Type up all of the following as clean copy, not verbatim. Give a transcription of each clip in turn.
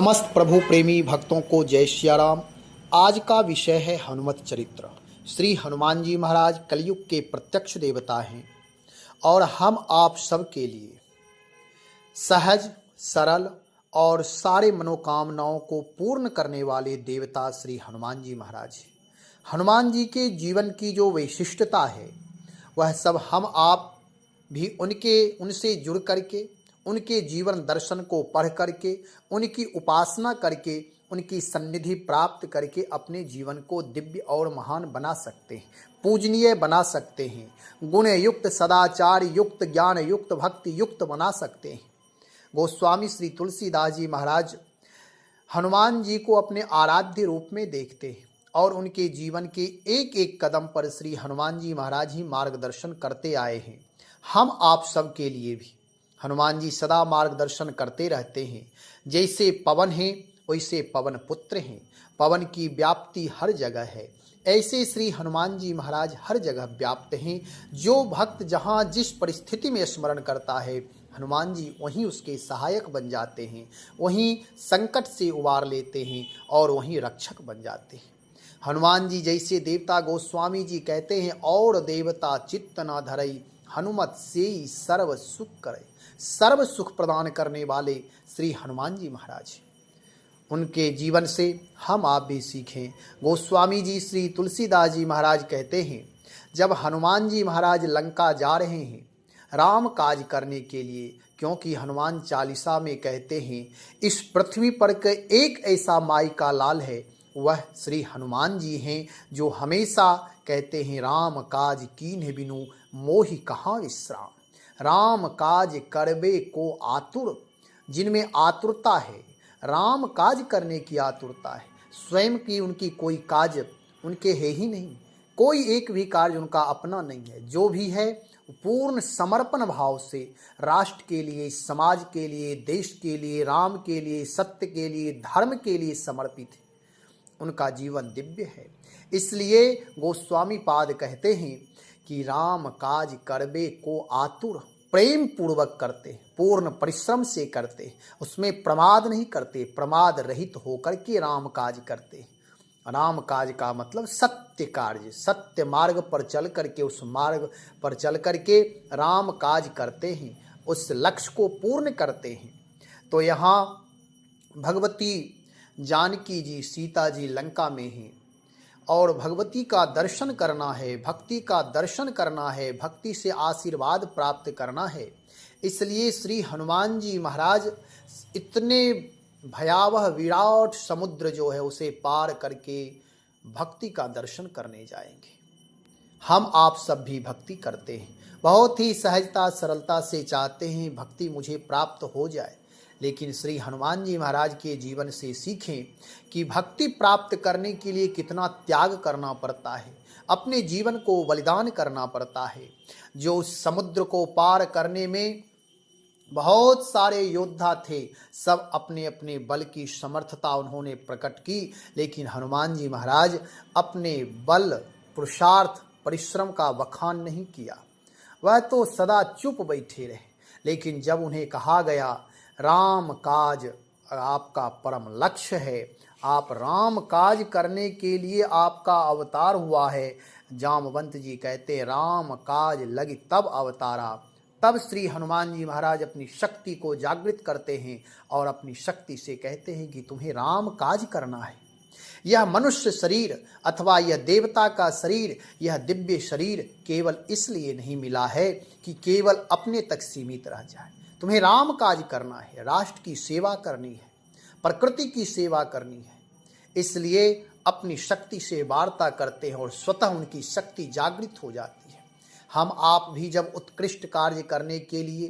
समस्त प्रभु प्रेमी भक्तों को जय सिया राम। आज का विषय है हनुमत चरित्र। श्री हनुमान जी महाराज कलयुग के प्रत्यक्ष देवता हैं और हम आप सब के लिए सहज सरल और सारे मनोकामनाओं को पूर्ण करने वाले देवता श्री हनुमान जी महाराज हैं। हनुमान जी के जीवन की जो विशिष्टता है वह सब हम आप भी उनसे जुड़ करके, उनके जीवन दर्शन को पढ़ करके, उनकी उपासना करके, उनकी सन्निधि प्राप्त करके अपने जीवन को दिव्य और महान बना सकते हैं, पूजनीय बना सकते हैं, गुण युक्त, सदाचार युक्त, ज्ञान युक्त, भक्ति युक्त बना सकते हैं। गोस्वामी श्री तुलसीदास जी महाराज हनुमान जी को अपने आराध्य रूप में देखते हैं और उनके जीवन के एक एक कदम पर श्री हनुमान जी महाराज ही मार्गदर्शन करते आए हैं। हम आप सब के लिए भी हनुमान जी सदा मार्गदर्शन करते रहते हैं। जैसे पवन हैं वैसे पवन पुत्र हैं, पवन की व्याप्ति हर जगह है, ऐसे श्री हनुमान जी महाराज हर जगह व्याप्त हैं। जो भक्त जहाँ जिस परिस्थिति में स्मरण करता है हनुमान जी वहीं उसके सहायक बन जाते हैं, वहीं संकट से उबार लेते हैं और वहीं रक्षक बन जाते हैं। हनुमान जी जैसे देवता गोस्वामी जी कहते हैं, और देवता चित्त न धरई हनुमत सेई सर्व सुख करे। सर्व सुख प्रदान करने वाले श्री हनुमान जी महाराज, उनके जीवन से हम आप भी सीखें। गोस्वामी जी श्री तुलसीदास जी महाराज कहते हैं, जब हनुमान जी महाराज लंका जा रहे हैं राम काज करने के लिए, क्योंकि हनुमान चालीसा में कहते हैं इस पृथ्वी पर एक ऐसा माई का लाल है वह श्री हनुमान जी हैं, जो हमेशा कहते हैं राम काज कीन्ह बिनु मोहि कहाँ विश्राम। राम काज करबे को आतुर, जिनमें आतुरता है, राम काज करने की आतुरता है। स्वयं की उनकी कोई काज उनके है ही नहीं, कोई एक भी कार्य उनका अपना नहीं है। जो भी है पूर्ण समर्पण भाव से राष्ट्र के लिए, समाज के लिए, देश के लिए, राम के लिए, सत्य के लिए, धर्म के लिए समर्पित है। उनका जीवन दिव्य है। इसलिए गोस्वामी पाद कहते हैं कि राम काज करबे को आतुर, प्रेम पूर्वक करते, पूर्ण परिश्रम से करते, उसमें प्रमाद नहीं करते, प्रमाद रहित होकर के राम काज करते। राम काज का मतलब सत्य कार्य, सत्य मार्ग पर चल करके, उस मार्ग पर चल करके राम काज करते हैं, उस लक्ष्य को पूर्ण करते हैं। तो यहाँ भगवती जानकी जी, सीता जी लंका में हैं और भगवती का दर्शन करना है, भक्ति का दर्शन करना है, भक्ति से आशीर्वाद प्राप्त करना है। इसलिए श्री हनुमान जी महाराज इतने भयावह विराट समुद्र जो है उसे पार करके भक्ति का दर्शन करने जाएंगे। हम आप सब भी भक्ति करते हैं, बहुत ही सहजता सरलता से चाहते हैं भक्ति मुझे प्राप्त हो जाए, लेकिन श्री हनुमान जी महाराज के जीवन से सीखें कि भक्ति प्राप्त करने के लिए कितना त्याग करना पड़ता है, अपने जीवन को बलिदान करना पड़ता है। जो उस समुद्र को पार करने में बहुत सारे योद्धा थे, सब अपने अपने बल की समर्थता उन्होंने प्रकट की, लेकिन हनुमान जी महाराज अपने बल, पुरुषार्थ, परिश्रम का बखान नहीं किया। वह तो सदा चुप बैठे रहे। लेकिन जब उन्हें कहा गया राम काज आपका परम लक्ष्य है, आप राम काज करने के लिए आपका अवतार हुआ है, जामवंत जी कहते राम काज लगी तब अवतारा। तब श्री हनुमान जी महाराज अपनी शक्ति को जागृत करते हैं और अपनी शक्ति से कहते हैं कि तुम्हें राम काज करना है। यह मनुष्य शरीर अथवा यह देवता का शरीर, यह दिव्य शरीर केवल इसलिए नहीं मिला है कि केवल अपने तक सीमित रह जाए। तुम्हें राम काज करना है, राष्ट्र की सेवा करनी है, प्रकृति की सेवा करनी है। इसलिए अपनी शक्ति से वार्ता करते हैं और स्वतः उनकी शक्ति जागृत हो जाती है। हम आप भी जब उत्कृष्ट कार्य करने के लिए,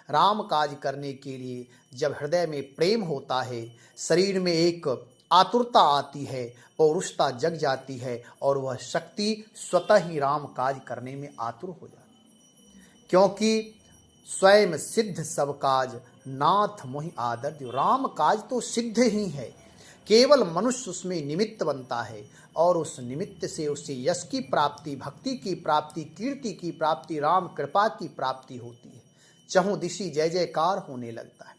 राम काज करने के लिए जब हृदय में प्रेम होता है, शरीर में एक आतुरता आती है, पौरुषता जग जाती है और वह शक्ति स्वतः ही राम काज करने में आतुर हो जाती है। क्योंकि स्वयं सिद्ध सब काज नाथ मोहि आदर दियो। राम काज तो सिद्ध ही है, केवल मनुष्य उसमें निमित्त बनता है और उस निमित्त से उसे यश की प्राप्ति, भक्ति की प्राप्ति, कीर्ति की प्राप्ति, राम कृपा की प्राप्ति होती है। चहुं दिशि जय जयकार होने लगता है।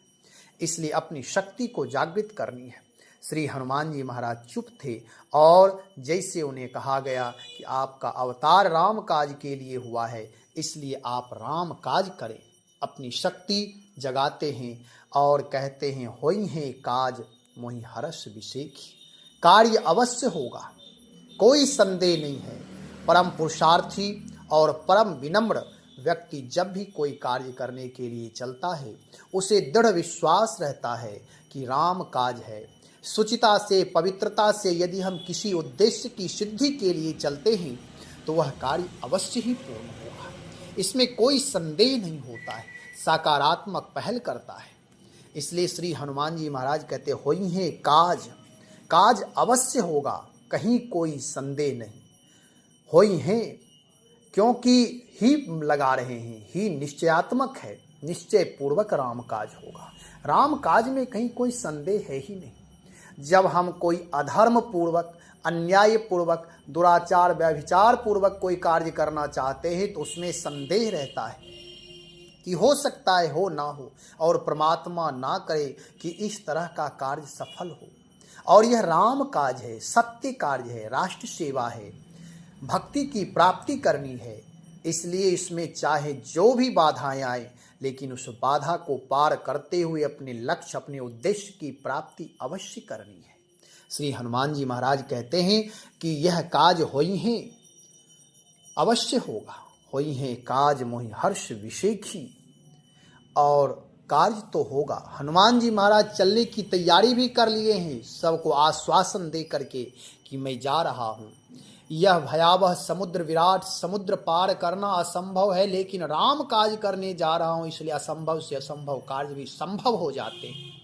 इसलिए अपनी शक्ति को जागृत करनी है। श्री हनुमान जी महाराज चुप थे और जैसे उन्हें कहा गया कि आपका अवतार राम काज के लिए हुआ है, इसलिए आप राम काज करें, अपनी शक्ति जगाते हैं और कहते हैं होई है काज मोहि हर्ष विशेखी। कार्य अवश्य होगा, कोई संदेह नहीं है। परम पुरुषार्थी और परम विनम्र व्यक्ति जब भी कोई कार्य करने के लिए चलता है, उसे दृढ़ विश्वास रहता है कि राम काज है। शुचिता से, पवित्रता से यदि हम किसी उद्देश्य की सिद्धि के लिए चलते हैं तो वह कार्य अवश्य ही पूर्ण होगा, इसमें कोई संदेह नहीं होता है। सकारात्मक पहल करता है। इसलिए श्री हनुमान जी महाराज कहते होई है काज, काज अवश्य होगा, कहीं कोई संदेह नहीं। होई है क्योंकि ही लगा रहे हैं, ही निश्चयात्मक है, निश्चय पूर्वक राम काज होगा। राम काज में कहीं कोई संदेह है ही नहीं। जब हम कोई अधर्म पूर्वक, अन्याय पूर्वक, दुराचार व्यभिचार पूर्वक कोई कार्य करना चाहते हैं तो उसमें संदेह रहता है कि हो सकता है हो ना हो, और परमात्मा ना करे कि इस तरह का कार्य सफल हो। और यह राम काज है, सत्य कार्य है, राष्ट्र सेवा है, भक्ति की प्राप्ति करनी है। इसलिए इसमें चाहे जो भी बाधाएं आए, लेकिन उस बाधा को पार करते हुए अपने लक्ष्य, अपने उद्देश्य की प्राप्ति अवश्य करनी है। श्री हनुमान जी महाराज कहते हैं कि यह काज होई है, अवश्य होगा। होई है काज मोहि हर्ष विशेखी, और कार्य तो होगा। हनुमान जी महाराज चलने की तैयारी भी कर लिए हैं, सबको आश्वासन दे करके कि मैं जा रहा हूँ। यह भयावह समुद्र, विराट समुद्र पार करना असंभव है, लेकिन राम काज करने जा रहा हूँ, इसलिए असंभव से असंभव कार्य भी संभव हो जाते हैं।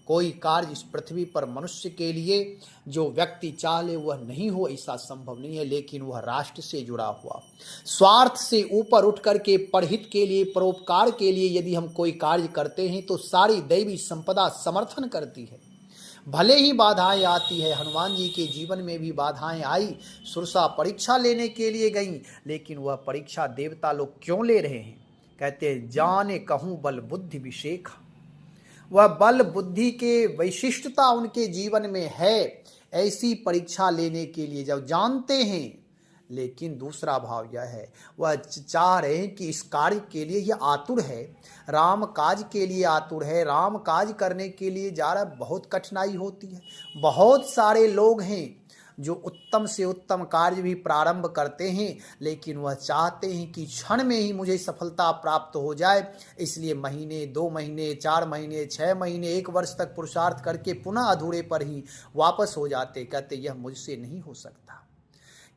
कोई कार्य इस पृथ्वी पर मनुष्य के लिए जो व्यक्ति चाह ले वह नहीं हो, ऐसा संभव नहीं है। लेकिन वह राष्ट्र से जुड़ा हुआ, स्वार्थ से ऊपर उठ करके परहित के लिए, परोपकार के लिए यदि हम कोई कार्य करते हैं तो सारी दैवी संपदा समर्थन करती है। भले ही बाधाएं आती है, हनुमान जी के जीवन में भी बाधाएं आई। सुरसा परीक्षा लेने के लिए गई, लेकिन वह परीक्षा देवता लोग क्यों ले रहे हैं? कहते हैं जाने कहूँ बल बुद्धि विशेख। वह बल बुद्धि के वैशिष्टता उनके जीवन में है, ऐसी परीक्षा लेने के लिए जब जानते हैं। लेकिन दूसरा भाव यह है, वह चाह रहे हैं कि इस कार्य के लिए यह आतुर है, राम काज के लिए आतुर है, राम काज करने के लिए जा रहा है। बहुत कठिनाई होती है। बहुत सारे लोग हैं जो उत्तम से उत्तम कार्य भी प्रारंभ करते हैं, लेकिन वह चाहते हैं कि क्षण में ही मुझे सफलता प्राप्त हो जाए, इसलिए महीने, 2 महीने, 4 महीने, 6 महीने, 1 वर्ष तक पुरुषार्थ करके पुनः अधूरे पर ही वापस हो जाते। कहते यह मुझसे नहीं हो सकता,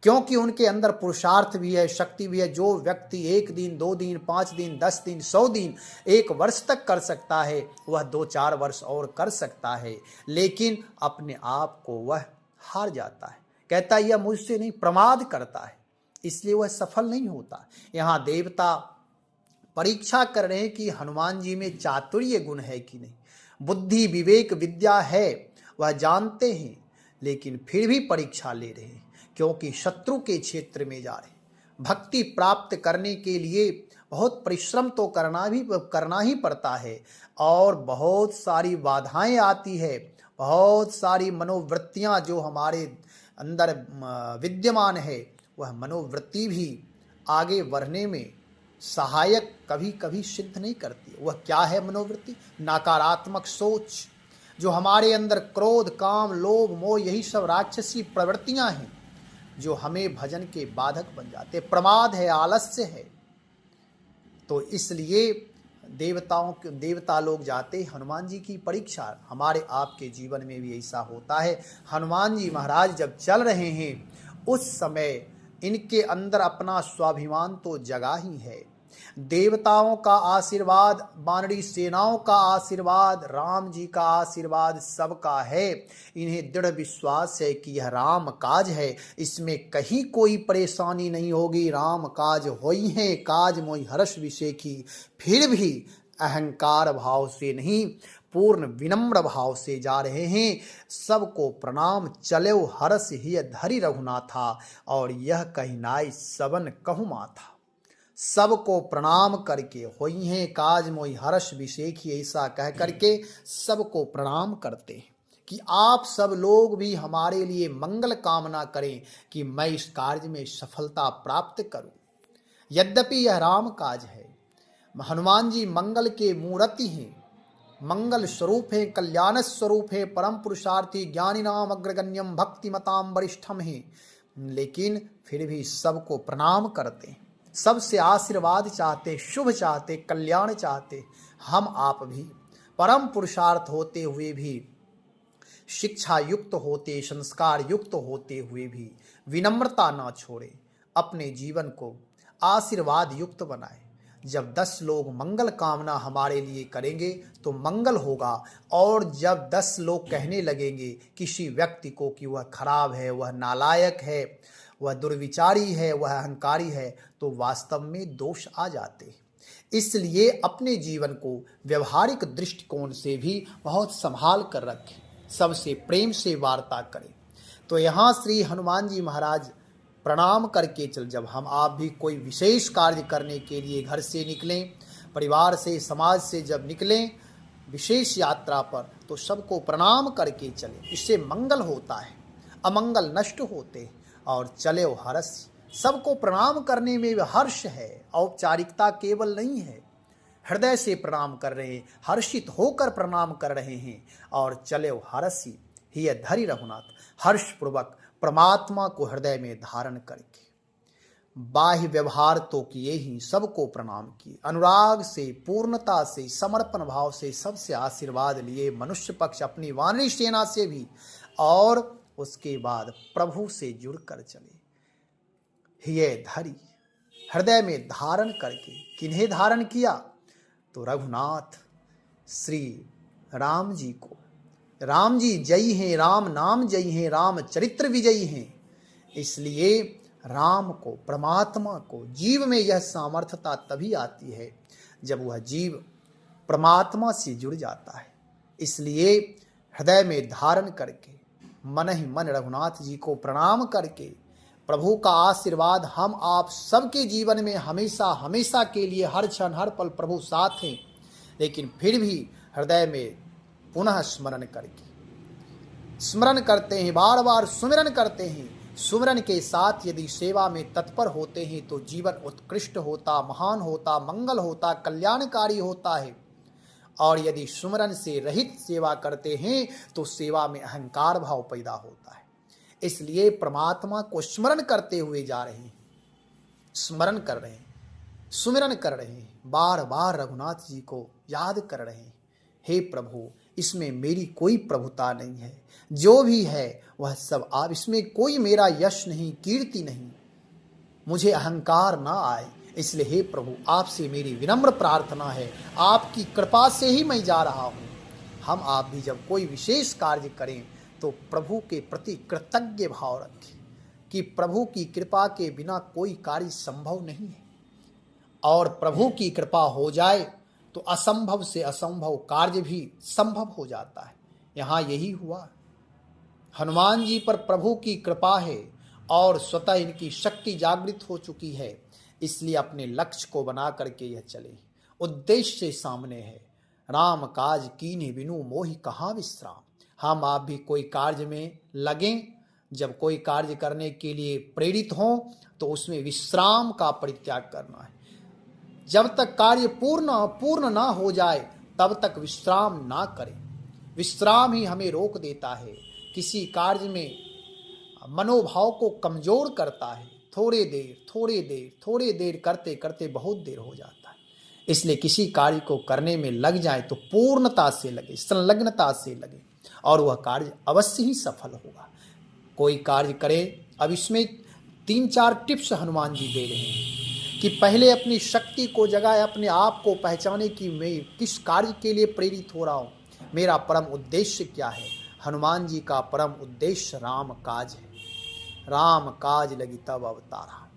क्योंकि उनके अंदर पुरुषार्थ भी है, शक्ति भी है। जो व्यक्ति 1 दिन, 2 दिन, 5 दिन, 10 दिन, 100 दिन, 1 वर्ष तक कर सकता है, वह 2-4 वर्ष और कर सकता है, लेकिन अपने आप को वह हार जाता है। कहता है यह मुझसे नहीं, प्रमाद करता है, इसलिए वह सफल नहीं होता। यहाँ देवता परीक्षा कर रहे हैं कि हनुमान जी में चातुर्य गुण है कि नहीं, बुद्धि, विवेक, विद्या है, वह जानते हैं, लेकिन फिर भी परीक्षा ले रहे हैं, क्योंकि शत्रु के क्षेत्र में जा रहे। भक्ति प्राप्त करने के लिए बहुत परिश्रम तो करना ही पड़ता है, और बहुत सारी बाधाएं आती है, बहुत सारी मनोवृत्तियां जो हमारे अंदर विद्यमान है, वह मनोवृत्ति भी आगे बढ़ने में सहायक कभी कभी सिद्ध नहीं करती। वह क्या है मनोवृत्ति? नकारात्मक सोच, जो हमारे अंदर क्रोध, काम, लोभ, मोह, यही सब राक्षसी प्रवृत्तियां हैं जो हमें भजन के बाधक बन जाते। प्रमाद है, आलस्य है। तो इसलिए देवता लोग जाते हनुमान जी की परीक्षा। हमारे आपके जीवन में भी ऐसा होता है। हनुमान जी महाराज जब चल रहे हैं उस समय इनके अंदर अपना स्वाभिमान तो जगा ही है। देवताओं का आशीर्वाद, वानरी सेनाओं का आशीर्वाद, राम जी का आशीर्वाद सबका है। इन्हें दृढ़ विश्वास है कि यह राम काज है, इसमें कहीं कोई परेशानी नहीं होगी। राम काज होई है काज मोहि हर्ष विशेखी। फिर भी अहंकार भाव से नहीं, पूर्ण विनम्र भाव से जा रहे हैं। सबको प्रणाम चलो हरस हिय धरि रघुनाथा, और यह कहिनाई सबन कहु माथा। सबको प्रणाम करके होई हैं काज मोहि हर्ष विशेखी, ऐसा कह करके सबको प्रणाम करते हैं कि आप सब लोग भी हमारे लिए मंगल कामना करें कि मैं इस कार्य में सफलता प्राप्त करूं। यद्यपि यह राम काज है, हनुमान जी मंगल के मूर्ति हैं, मंगल स्वरूप है, कल्याण स्वरूप है, परम पुरुषार्थी, ज्ञानी नाम अग्रगण्यम, भक्तिमताम वरिष्ठम है, लेकिन फिर भी सबको प्रणाम करते, सबसे आशीर्वाद चाहते, शुभ चाहते, कल्याण चाहते। हम आप भी परम पुरुषार्थ होते हुए भी, शिक्षा युक्त होते, संस्कार युक्त होते हुए भी विनम्रता ना छोड़े, अपने जीवन को आशीर्वाद युक्त बनाए। जब 10 लोग मंगल कामना हमारे लिए करेंगे तो मंगल होगा, और जब 10 लोग कहने लगेंगे किसी व्यक्ति को कि वह खराब है, वह नालायक है, वह दुर्विचारी है, वह अहंकारी है, तो वास्तव में दोष आ जाते हैं। इसलिए अपने जीवन को व्यवहारिक दृष्टिकोण से भी बहुत संभाल कर रखें, सबसे प्रेम से वार्ता करें। तो यहाँ श्री हनुमान जी महाराज प्रणाम करके चल, जब हम आप भी कोई विशेष कार्य करने के लिए घर से निकलें, परिवार से, समाज से जब निकलें विशेष यात्रा पर, तो सबको प्रणाम करके चलें। इससे मंगल होता है, अमंगल नष्ट होते हैं, और चले वो हर्ष। सबको प्रणाम करने में हर्ष है, औपचारिकता केवल नहीं है, हृदय से प्रणाम कर रहे हैं, हर्षित होकर प्रणाम कर रहे हैं, और चले वो हर्षी ही धरि रघुनाथ, हर्षपूर्वक परमात्मा को हृदय में धारण करके। बाह्य व्यवहार तो किए ही, सबको प्रणाम किए, अनुराग से, पूर्णता से, समर्पण भाव से सबसे आशीर्वाद लिए, मनुष्य पक्ष अपनी वानरी सेना से भी, और उसके बाद प्रभु से जुड़कर चले। ये धरी हृदय में धारण करके, किन्हें धारण किया? तो रघुनाथ श्री राम जी को। राम जी जयी हैं, राम नाम जयी हैं, राम चरित्र विजयी हैं। इसलिए राम को, परमात्मा को, जीव में यह सामर्थ्यता तभी आती है जब वह जीव परमात्मा से जुड़ जाता है। इसलिए हृदय में धारण करके, मन ही मन रघुनाथ जी को प्रणाम करके, प्रभु का आशीर्वाद हम आप सबके जीवन में हमेशा हमेशा के लिए, हर क्षण हर पल प्रभु साथ हैं। लेकिन फिर भी हृदय में पुनः स्मरण करके, स्मरण करते हैं, बार बार सुमिरन करते हैं। सुमिरन के साथ यदि सेवा में तत्पर होते हैं तो जीवन उत्कृष्ट होता, महान होता, मंगल होता, कल्याणकारी होता है। और यदि सुमिरन से रहित सेवा करते हैं तो सेवा में अहंकार भाव पैदा होता है। इसलिए परमात्मा को स्मरण करते हुए जा रहे हैं, स्मरण कर रहे हैं, सुमिरन कर रहे हैं, बार बार रघुनाथ जी को याद कर रहे हैं। हे प्रभु, इसमें मेरी कोई प्रभुता नहीं है, जो भी है वह सब आप, इसमें कोई मेरा यश नहीं, कीर्ति नहीं, मुझे अहंकार ना आए। इसलिए हे प्रभु, आपसे मेरी विनम्र प्रार्थना है, आपकी कृपा से ही मैं जा रहा हूँ। हम आप भी जब कोई विशेष कार्य करें तो प्रभु के प्रति कृतज्ञ भाव रखें कि प्रभु की कृपा के बिना कोई कार्य संभव नहीं है, और प्रभु की कृपा हो जाए तो असंभव से असंभव कार्य भी संभव हो जाता है। यहाँ यही हुआ, हनुमान जी पर प्रभु की कृपा है और स्वतः इनकी शक्ति जागृत हो चुकी है। इसलिए अपने लक्ष्य को बना करके यह चले, उद्देश्य सामने है, राम काज कीन्हि बिनु मोहि कहाँ विश्राम। हम आप भी कोई कार्य में लगें, जब कोई कार्य करने के लिए प्रेरित हों तो उसमें विश्राम का परित्याग करना है। जब तक कार्य पूर्ण ना हो जाए तब तक विश्राम ना करें। विश्राम ही हमें रोक देता है, किसी कार्य में मनोभाव को कमजोर करता है। थोड़े देर करते करते बहुत देर हो जाता है। इसलिए किसी कार्य को करने में लग जाए तो पूर्णता से लगे, संलग्नता से लगे, और वह कार्य अवश्य ही सफल होगा। कोई कार्य करें, अब इसमें 3-4 टिप्स हनुमान जी दे रहे हैं कि पहले अपनी शक्ति को जगाए, अपने आप को पहचाने कि मैं किस कार्य के लिए प्रेरित हो रहा हूँ, मेरा परम उद्देश्य क्या है। हनुमान जी का परम उद्देश्य राम काज है। राम काज लगी तब अवतारा,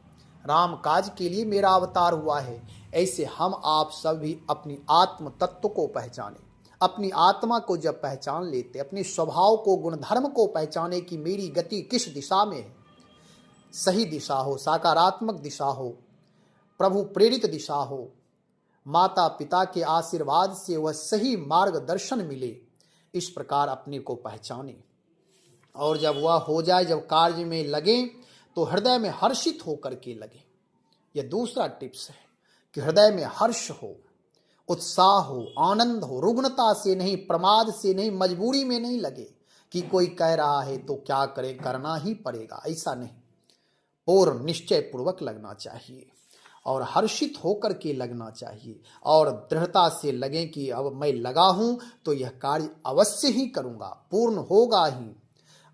राम काज के लिए मेरा अवतार हुआ है। ऐसे हम आप सब भी अपनी आत्म तत्व को पहचाने। अपनी आत्मा को जब पहचान लेते, अपने स्वभाव को, गुणधर्म को पहचाने कि मेरी गति किस दिशा में है, सही दिशा हो, सकारात्मक दिशा हो, प्रभु प्रेरित दिशा हो, माता पिता के आशीर्वाद से वह सही मार्गदर्शन मिले, इस प्रकार अपने को पहचाने। और जब वह हो जाए, जब कार्य में लगे तो हृदय में हर्षित होकर के लगे। यह दूसरा टिप्स है कि हृदय में हर्ष हो, उत्साह हो, आनंद हो, रुग्णता से नहीं, प्रमाद से नहीं, मजबूरी में नहीं लगे कि कोई कह रहा है तो क्या करे, करना ही पड़ेगा, ऐसा नहीं। पूर्ण निश्चय पूर्वक लगना चाहिए और हर्षित होकर के लगना चाहिए और दृढ़ता से लगे कि अब मैं लगा हूं तो यह कार्य अवश्य ही करूंगा, पूर्ण होगा ही।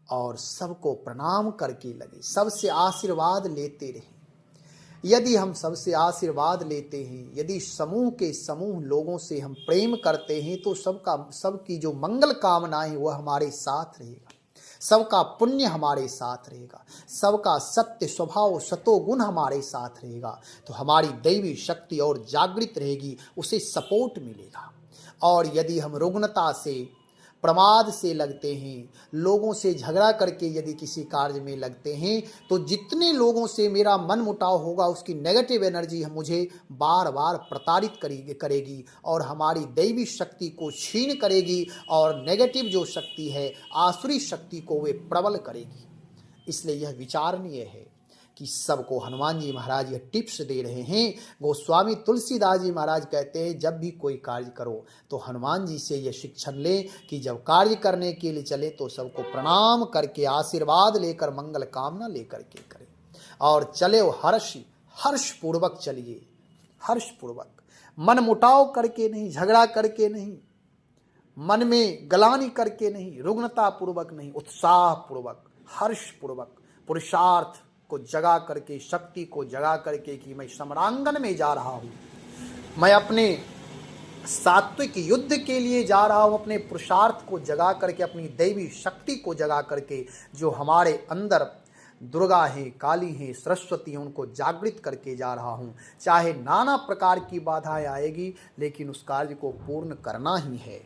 और सबको प्रणाम करके लगे, सबसे आशीर्वाद लेते रहे। यदि हम सबसे आशीर्वाद लेते हैं, यदि समूह के समूह लोगों से हम प्रेम करते हैं, तो सबकी जो मंगल कामनाएं वह हमारे साथ रहेगा, सबका पुण्य हमारे साथ रहेगा, सबका सत्य स्वभाव सतोगुण हमारे साथ रहेगा, तो हमारी दैवी शक्ति और जागृत रहेगी, उसे सपोर्ट मिलेगा। और यदि हम रुग्णता से, प्रमाद से लगते हैं, लोगों से झगड़ा करके यदि किसी कार्य में लगते हैं, तो जितने लोगों से मेरा मन मुटाव होगा उसकी नेगेटिव एनर्जी मुझे बार बार प्रताड़ित करेगी और हमारी दैवी शक्ति को छीन करेगी और नेगेटिव जो शक्ति है, आसुरी शक्ति को वे प्रबल करेगी। इसलिए यह विचारणीय है कि सबको हनुमान जी महाराज ये टिप्स दे रहे हैं। गोस्वामी तुलसीदास जी महाराज कहते हैं, जब भी कोई कार्य करो तो हनुमान जी से ये शिक्षण ले कि जब कार्य करने के लिए चले तो सबको प्रणाम करके, आशीर्वाद लेकर, मंगल कामना लेकर के करें और चले वो हर्ष पूर्वक चलिए, हर्ष पूर्वक, मन मुटाव करके नहीं, झगड़ा करके नहीं, मन में गलानी करके नहीं, रुग्णता पूर्वक नहीं, उत्साह पूर्वक, हर्ष पूर्वक, पुरुषार्थ को जगा करके, शक्ति को जगा करके कि मैं समरांगन में जा रहा हूं, मैं अपने सात्विक युद्ध के लिए जा रहा हूं, अपने पुरुषार्थ को जगा करके, अपनी दैवी शक्ति को जगा करके, जो हमारे अंदर दुर्गा हैं, काली हैं, सरस्वती हैं, उनको जागृत करके जा रहा हूं। चाहे नाना प्रकार की बाधाएं आएगी, लेकिन उस कार्य को पूर्ण करना ही है।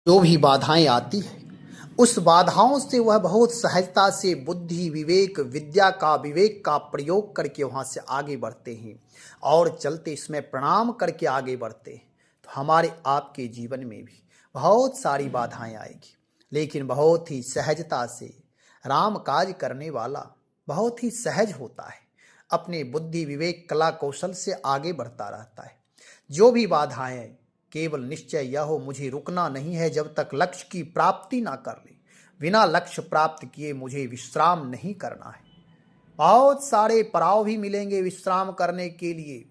जो भी बाधाएं आती है, उस बाधाओं से वह बहुत सहजता से बुद्धि, विवेक, विद्या का, विवेक का प्रयोग करके वहाँ से आगे बढ़ते हैं और चलते, इसमें प्रणाम करके आगे बढ़ते हैं। तो हमारे आपके जीवन में भी बहुत सारी बाधाएं आएगी, लेकिन बहुत ही सहजता से राम काज करने वाला बहुत ही सहज होता है, अपने बुद्धि, विवेक, कला, कौशल से आगे बढ़ता रहता है। जो भी बाधाएं, केवल निश्चय यह हो, मुझे रुकना नहीं है जब तक लक्ष्य की प्राप्ति ना कर ले, बिना लक्ष्य प्राप्त किए मुझे विश्राम नहीं करना है। बहुत सारे पड़ाव भी मिलेंगे विश्राम करने के लिए,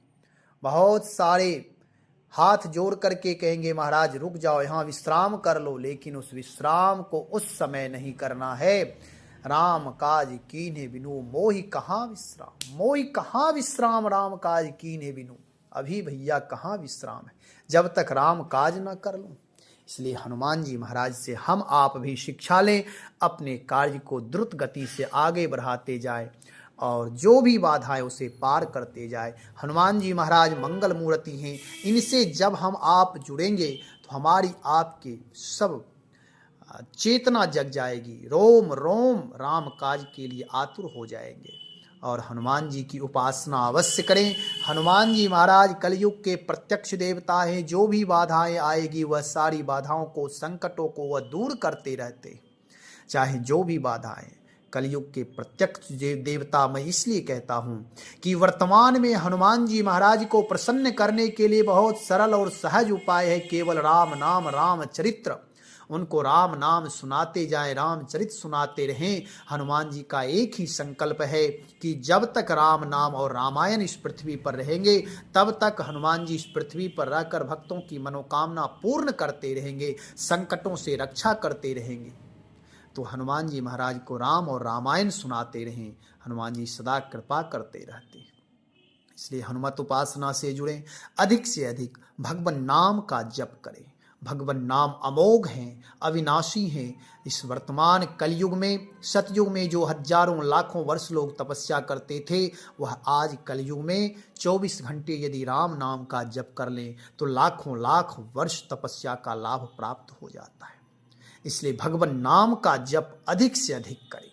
बहुत सारे हाथ जोड़ करके कहेंगे महाराज रुक जाओ, यहाँ विश्राम कर लो, लेकिन उस विश्राम को उस समय नहीं करना है। राम काज कीन्हे बिनु मोहि कहाँ विश्राम, मोहि कहाँ विश्राम, राम काज कीन्हे बिनु, अभी भैया कहाँ विश्राम है जब तक राम काज न कर लूं। इसलिए हनुमान जी महाराज से हम आप भी शिक्षा लें, अपने कार्य को द्रुत गति से आगे बढ़ाते जाए और जो भी बाधाएं उसे पार करते जाए। हनुमान जी महाराज मंगल मूर्ति हैं, इनसे जब हम आप जुड़ेंगे तो हमारी आपकी सब चेतना जग जाएगी, रोम रोम राम काज के लिए आतुर हो जाएंगे और हनुमान जी की उपासना अवश्य करें। हनुमान जी महाराज कलयुग के प्रत्यक्ष देवता हैं, जो भी बाधाएं आएगी वह सारी बाधाओं को, संकटों को वह दूर करते रहते, चाहे जो भी बाधाएं। कलयुग के प्रत्यक्ष देवता मैं इसलिए कहता हूं कि वर्तमान में हनुमान जी महाराज को प्रसन्न करने के लिए बहुत सरल और सहज उपाय है, केवल राम नाम, राम चरित्र, उनको राम नाम सुनाते जाएं, रामचरित सुनाते रहें। हनुमान जी का एक ही संकल्प है कि जब तक राम नाम और रामायण इस पृथ्वी पर रहेंगे तब तक हनुमान जी इस पृथ्वी पर रहकर भक्तों की मनोकामना पूर्ण करते रहेंगे, संकटों से रक्षा करते रहेंगे। तो हनुमान जी महाराज को राम और रामायण सुनाते रहें, हनुमान जी सदा कृपा करते रहते हैं। इसलिए हनुमत उपासना से जुड़ें, अधिक से अधिक भगवान नाम का जप करें। भगवान नाम अमोघ हैं, अविनाशी हैं। इस वर्तमान कलयुग में, सतयुग में जो हजारों लाखों वर्ष लोग तपस्या करते थे, वह आज कलयुग में 24 घंटे यदि राम नाम का जप कर लें तो लाखों लाख वर्ष तपस्या का लाभ प्राप्त हो जाता है। इसलिए भगवान नाम का जप अधिक से अधिक करें,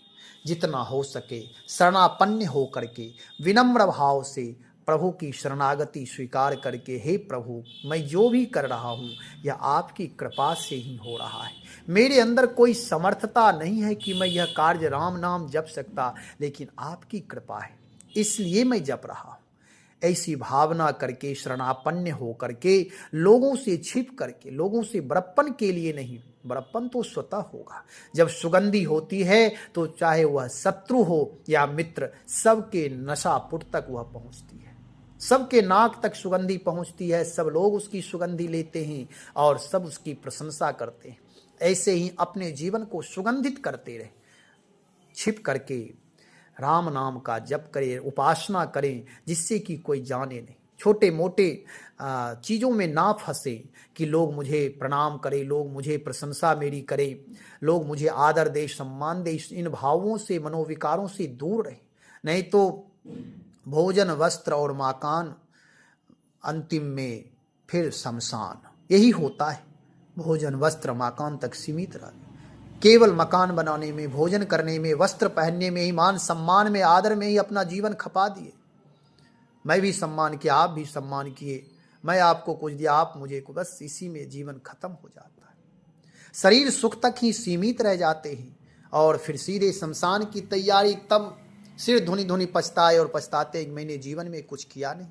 जितना हो सके शरणापन्न हो करके, विनम्र भाव से प्रभु की शरणागति स्वीकार करके, हे प्रभु, मैं जो भी कर रहा हूँ यह आपकी कृपा से ही हो रहा है। मेरे अंदर कोई समर्थता नहीं है कि मैं यह कार्य राम नाम जप सकता, लेकिन आपकी कृपा है, इसलिए मैं जप रहा हूँ। ऐसी भावना करके, शरणापन्न हो करके, लोगों से छिप करके, लोगों से बड़प्पन के लिए नहीं, बड़प्पन तो स्वतः होगा। जब सुगंधी होती है तो चाहे वह शत्रु हो या मित्र, सबके नशापुट तक वह पहुंचती है, सबके नाक तक सुगंधी पहुंचती है, सब लोग उसकी सुगंधी लेते हैं और सब उसकी प्रशंसा करते हैं। ऐसे ही अपने जीवन को सुगंधित करते रहे, छिप करके राम नाम का जप करें, उपासना करें, जिससे कि कोई जाने नहीं। छोटे मोटे चीज़ों में ना फंसे कि लोग मुझे प्रणाम करें, लोग मुझे प्रशंसा मेरी करें, लोग मुझे आदर दे, सम्मान दे। इन भावों से, मनोविकारों से दूर रहें, नहीं तो भोजन, वस्त्र और मकान, अंतिम में फिर शमशान। यही होता है, भोजन, वस्त्र, मकान तक सीमित रह, केवल मकान बनाने में, भोजन करने में, वस्त्र पहनने में ही, मान सम्मान में, आदर में ही अपना जीवन खपा दिए। मैं भी सम्मान किया, आप भी सम्मान किए, मैं आपको कुछ दिया, आप मुझे को, बस इसी में जीवन खत्म हो जाता है। शरीर सुख तक ही सीमित रह जाते हैं और फिर सीधे शमशान की तैयारी। तब सिर धुनी धुनी पछताए और पछताते मैंने जीवन में कुछ किया नहीं।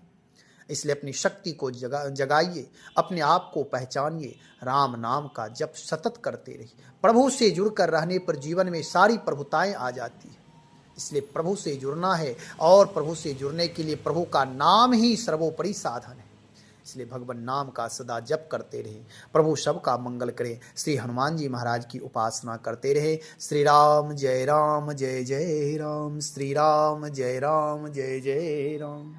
इसलिए अपनी शक्ति को जगाइए, अपने आप को पहचानिए, राम नाम का जप सतत करते रहिए। प्रभु से जुड़कर रहने पर जीवन में सारी प्रभुताएं आ जाती है। इसलिए प्रभु से जुड़ना है और प्रभु से जुड़ने के लिए प्रभु का नाम ही सर्वोपरि साधन है। इसलिए भगवान नाम का सदा जप करते रहे। प्रभु सबका मंगल करे। श्री हनुमान जी महाराज की उपासना करते रहे। श्री राम जय जय राम, श्री राम जय जय राम।